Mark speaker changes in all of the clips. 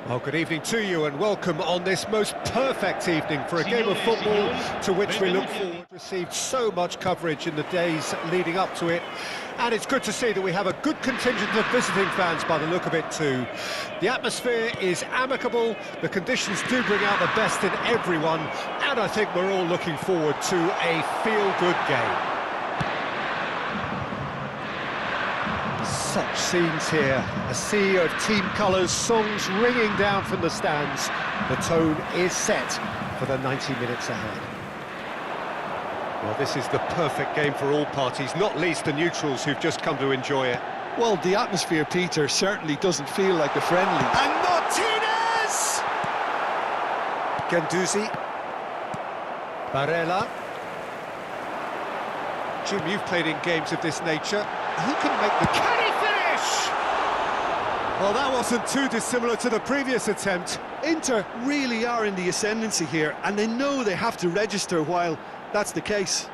Speaker 1: Well, good evening to you and welcome on this most perfect evening for a game of football to which we look forward. Received so much coverage in the days leading up to it, and it's good to see that we have a good contingent of visiting fans by the look of it too. The atmosphere is amicable, the conditions do bring out the best in everyone, and I think we're all looking forward to a feel-good game. Such scenes here, a sea of team colours, songs ringing down from the stands. The tone is set for the 90 minutes ahead. Well, this is the perfect game for all parties, not least the neutrals who've just come to enjoy it.
Speaker 2: Well, the atmosphere, Peter, certainly doesn't feel like a friendly.
Speaker 1: And Martinez! Guendouzi. Barella. Jim, you've played in games of this nature. Who can make the... Can he finish? Well, that wasn't too dissimilar to the previous attempt.
Speaker 2: Inter really are in the ascendancy here, and they know they have to register while that's the case.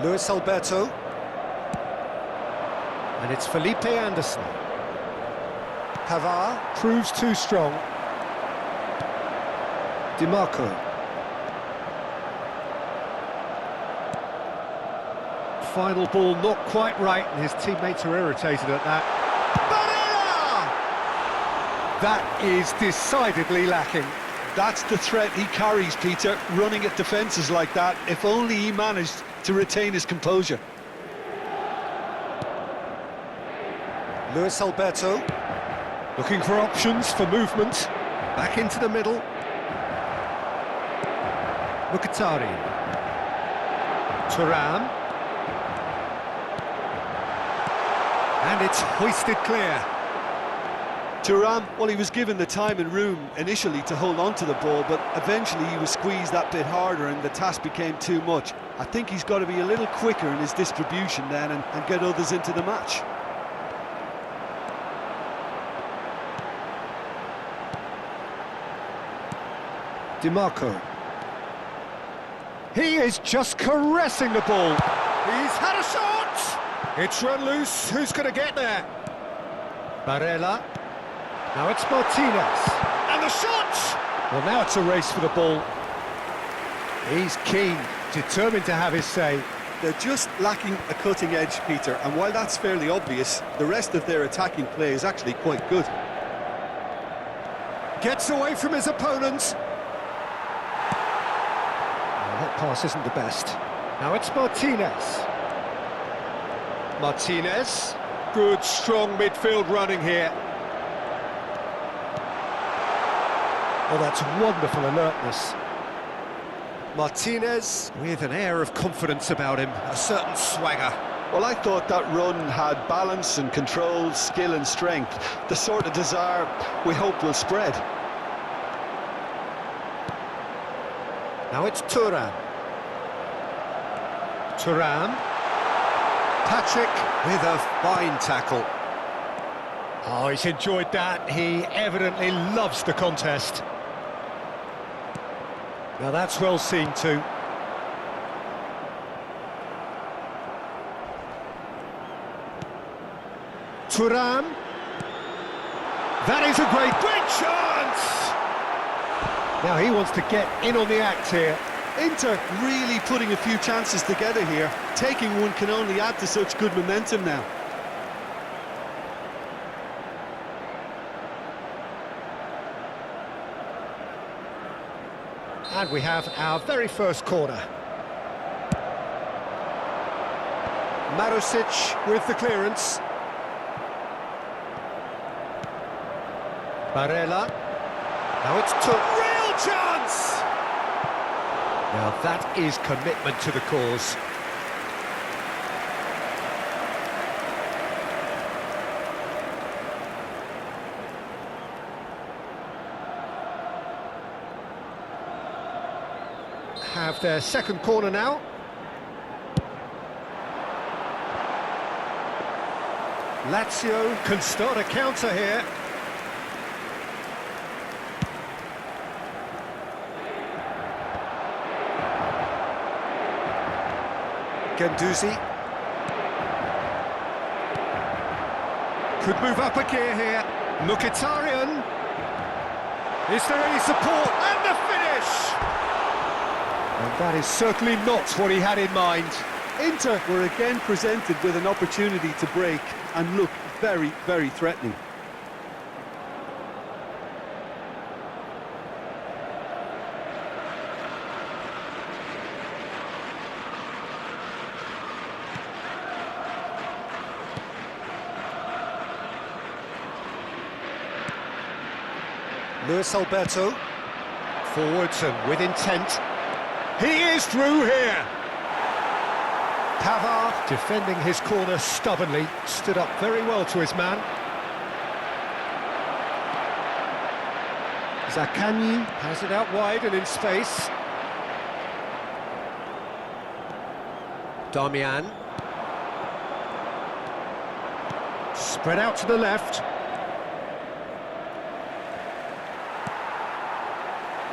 Speaker 1: Luis Alberto. And it's Felipe Anderson. Pavard proves too strong. DiMarco. Final ball not quite right, and his teammates are irritated at that. Barella! That is decidedly lacking.
Speaker 2: That's the threat he carries, Peter, running at defences like that. If only he managed to retain his composure.
Speaker 1: Luis Alberto, looking for options for movement. Back into the middle. Mkhitaryan. Thuram. And it's hoisted clear.
Speaker 2: Thuram, well, he was given the time and room initially to hold on to the ball, but eventually he was squeezed that bit harder and the task became too much. I think he's got to be a little quicker in his distribution then and get others into the match.
Speaker 1: DiMarco. He is just caressing the ball. He's had a shot! It's run loose. Who's going to get there? Barella. Now it's Martinez. And the shot! Well, now it's a race for the ball. He's keen, determined to have his say.
Speaker 2: They're just lacking a cutting edge, Peter, and while that's fairly obvious, the rest of their attacking play is actually quite good.
Speaker 1: Gets away from his opponents. That pass isn't the best. Now it's Martinez. Martinez. Good, strong midfield running here. Oh, that's wonderful alertness. Martinez with an air of confidence about him, a certain swagger.
Speaker 2: Well, I thought that run had balance and control, skill and strength, the sort of desire we hope will spread.
Speaker 1: Now it's Thuram. Thuram. Patrick with a fine tackle. Oh, he's enjoyed that. He evidently loves the contest. Now that's well seen too. Thuram. That is a great chance! Now he wants to get in on the act here.
Speaker 2: Inter really putting a few chances together here. Taking one can only add to such good momentum now.
Speaker 1: And we have our very first corner. Marusic with the clearance. Barella. Now it's real chance! Now that is commitment to the cause. Have their second corner now. Lazio can start a counter here. Guendouzi. Could move up a gear here. Mkhitaryan. Is there any support? And the finish! And that is certainly not what he had in mind.
Speaker 2: Inter were again presented with an opportunity to break and look very, very threatening.
Speaker 1: Luis Alberto, forwards and with intent. He is through here. Pavard, defending his corner stubbornly, stood up very well to his man. Zaccagni has it out wide and in space. Darmian. Spread out to the left.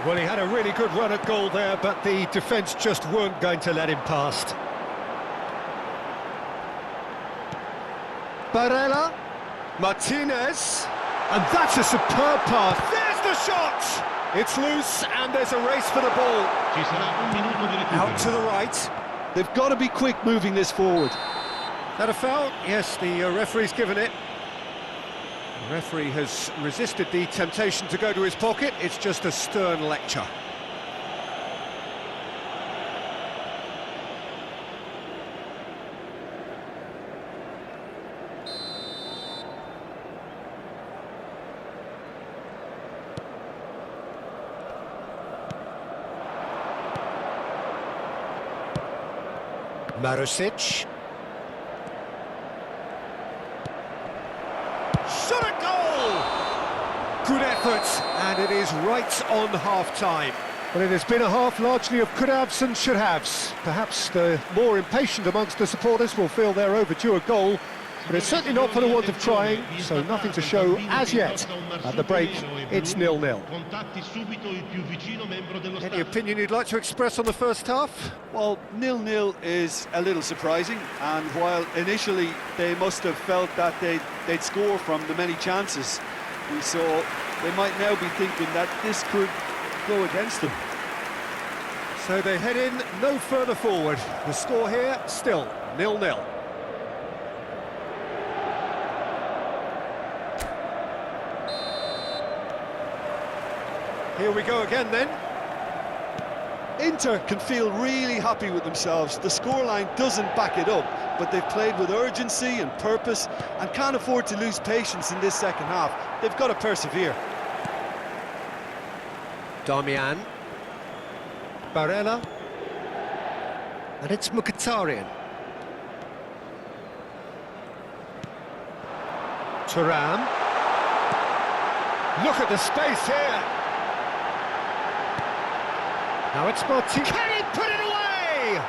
Speaker 1: Well, he had a really good run at goal there, but the defence just weren't going to let him past. Barella, Martinez, and that's a superb pass. There's the shot! It's loose, and there's a race for the ball. Out to the right.
Speaker 2: They've got to be quick moving this forward.
Speaker 1: That a foul? Yes, the referee's given it. The referee has resisted the temptation to go to his pocket. It's just a stern lecture. Marusic. Shot at goal! Good effort, and it is right on half-time. Well, it has been a half largely of could-haves and should-haves. Perhaps the more impatient amongst the supporters will feel they're overdue a goal, but it's certainly not for the want of trying, so nothing to show as yet. At the break, it's 0-0. Any opinion you'd like to express on the first half?
Speaker 2: Well, 0-0 is a little surprising, and while initially they must have felt that they'd score from the many chances we saw, they might now be thinking that this could go against them.
Speaker 1: So they head in no further forward. The score here, still 0-0. Here we go again then.
Speaker 2: Inter can feel really happy with themselves. The scoreline doesn't back it up, but they've played with urgency and purpose and can't afford to lose patience in this second half. They've got to persevere.
Speaker 1: Darmian. Barella. And it's Mkhitaryan. Thuram. Look at the space here. Now it's Martin. Can he put it away?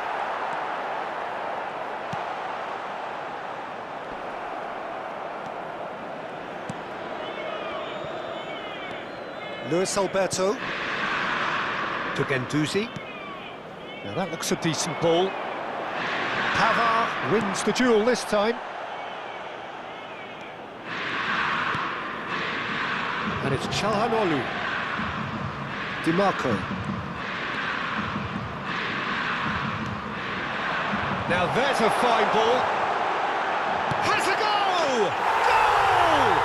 Speaker 1: Luis Alberto to Guendouzi. Now that looks a decent ball. Pavard wins the duel this time. And it's Çalhanoğlu. Di Marco. Now there's a fine ball. Has a goal! Goal!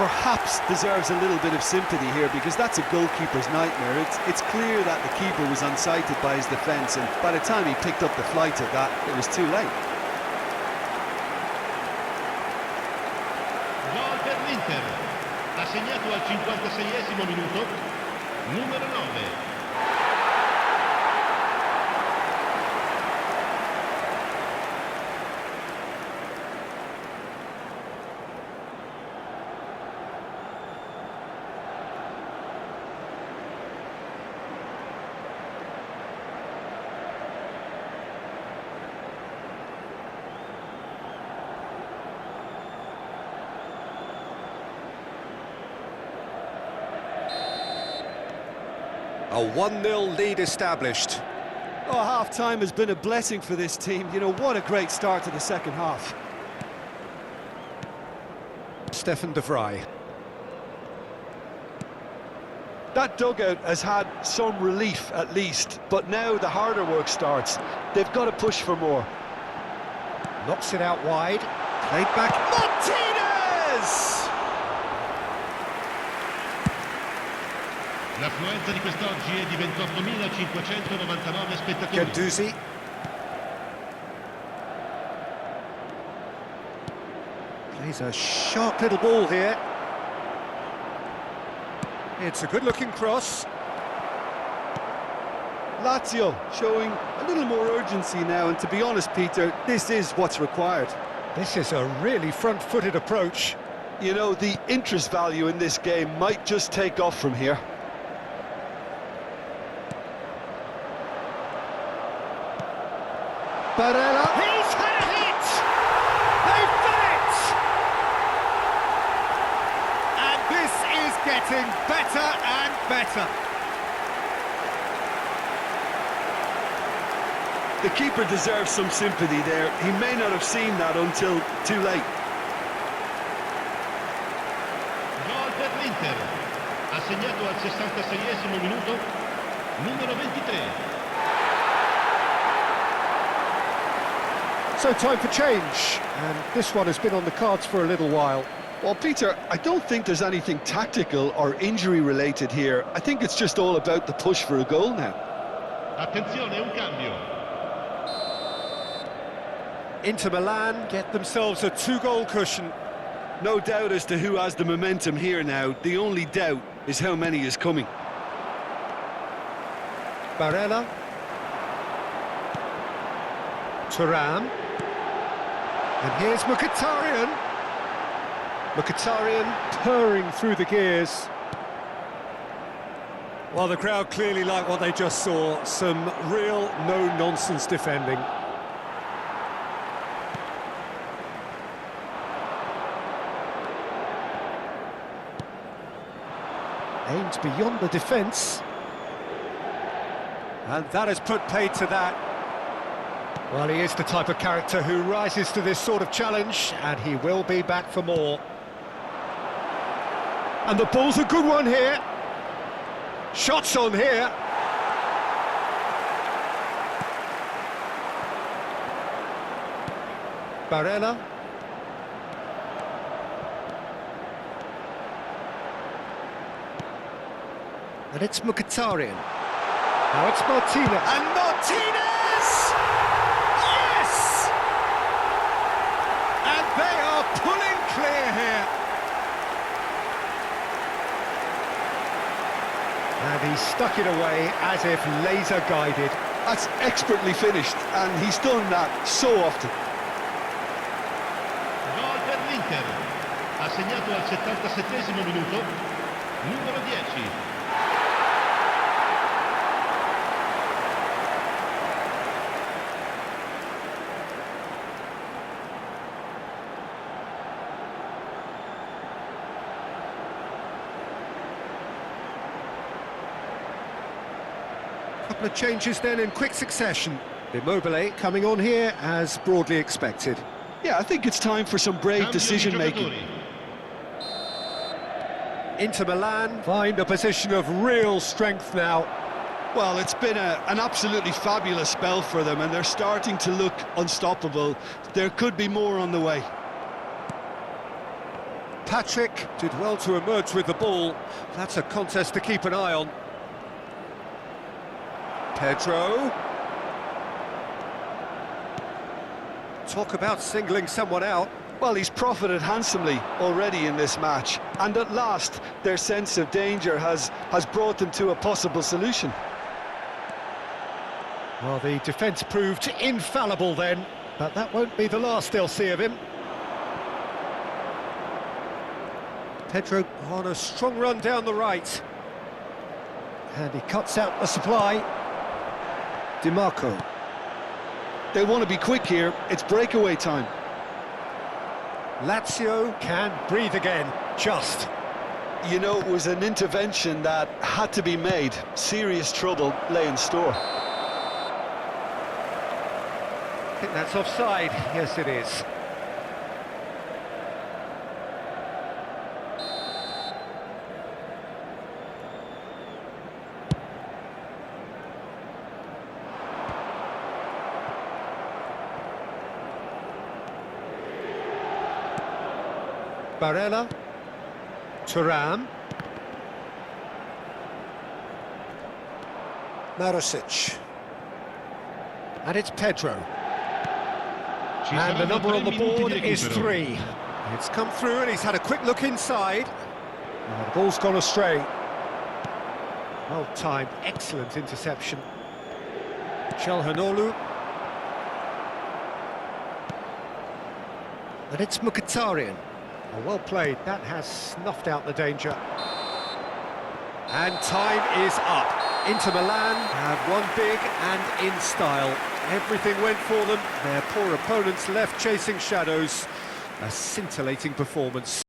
Speaker 2: Perhaps deserves a little bit of sympathy here, because that's a goalkeeper's nightmare. It's clear that the keeper was unsighted by his defence, and by the time he picked up the flight of that, it was too late.
Speaker 3: Gol per l'Inter. Ha segnato al 56esimo minuto, numero 9.
Speaker 1: A 1-0 lead established.
Speaker 2: Oh, half-time has been a blessing for this team. You know, what a great start to the second half.
Speaker 1: Stefan de Vrij.
Speaker 2: That dugout has had some relief at least, but now the harder work starts. They've got to push for more.
Speaker 1: Knocks it out wide. Played back. Martinez!
Speaker 3: L'affluenza di quest'oggi è di 28.599 spettatori.
Speaker 1: Guendouzi. Plays a sharp little ball here. It's a good-looking cross.
Speaker 2: Lazio showing a little more urgency now, and to be honest, Peter, this is what's required.
Speaker 1: This is a really front-footed approach.
Speaker 2: You know, the interest value in this game might just take off from here.
Speaker 1: Barella. He's had a hit! They've done it! And this is getting better and better.
Speaker 2: The keeper deserves some sympathy there. He may not have seen that until too late.
Speaker 3: Gol per l'Inter. Ha segnato al 66esimo minuto, numero 23.
Speaker 1: So time for change, and this one has been on the cards for a little while.
Speaker 2: Well, Peter, I don't think there's anything tactical or injury-related here. I think it's just all about the push for a goal now.
Speaker 3: Attenzione, un cambio.
Speaker 1: Inter Milan get themselves a 2-goal cushion.
Speaker 2: No doubt as to who has the momentum here now. The only doubt is how many is coming.
Speaker 1: Barella. Thuram. And here's Mkhitaryan. Mkhitaryan purring through the gears. Well, the crowd clearly like what they just saw. Some real no-nonsense defending. Aimed beyond the defence. And that has put paid to that. Well, he is the type of character who rises to this sort of challenge, and he will be back for more. And the ball's a good one here. Shots on here. Barella. And it's Mkhitaryan. Now it's Martinez. And Martinez! Yes! And they are pulling clear here. And he stuck it away as if laser guided.
Speaker 2: That's expertly finished, and he's done that so often.
Speaker 3: Gol per l'Inter. Ha segnato al 77esimo minuto, numero 10.
Speaker 1: Couple of changes then in quick succession. Immobile coming on here as broadly expected.
Speaker 2: Yeah, I think it's time for some brave decision-making.
Speaker 1: Inter Milan find a position of real strength now.
Speaker 2: Well, it's been an absolutely fabulous spell for them, and they're starting to look unstoppable. There could be more on the way.
Speaker 1: Patrick did well to emerge with the ball. That's a contest to keep an eye on. Pedro. Talk about singling someone out.
Speaker 2: Well, he's profited handsomely already in this match, and at last their sense of danger has brought them to a possible solution.
Speaker 1: Well, the defence proved infallible then, but that won't be the last they'll see of him. Pedro on a strong run down the right. And he cuts out the supply. Di Marco.
Speaker 2: They want to be quick here. It's breakaway time.
Speaker 1: Lazio can breathe again, just.
Speaker 2: You know, it was an intervention that had to be made. Serious trouble lay in store.
Speaker 1: I think that's offside. Yes, it is. Barella, Thuram, Marosic, and it's Pedro. And the number on the board is 3. It's come through and he's had a quick look inside. Oh, the ball's gone astray. Well timed, excellent interception. Çalhanoğlu. And it's Mkhitaryan. Oh, well played, that has snuffed out the danger. And time is up. Inter Milan have won big and in style. Everything went for them, their poor opponents left chasing shadows. A scintillating performance.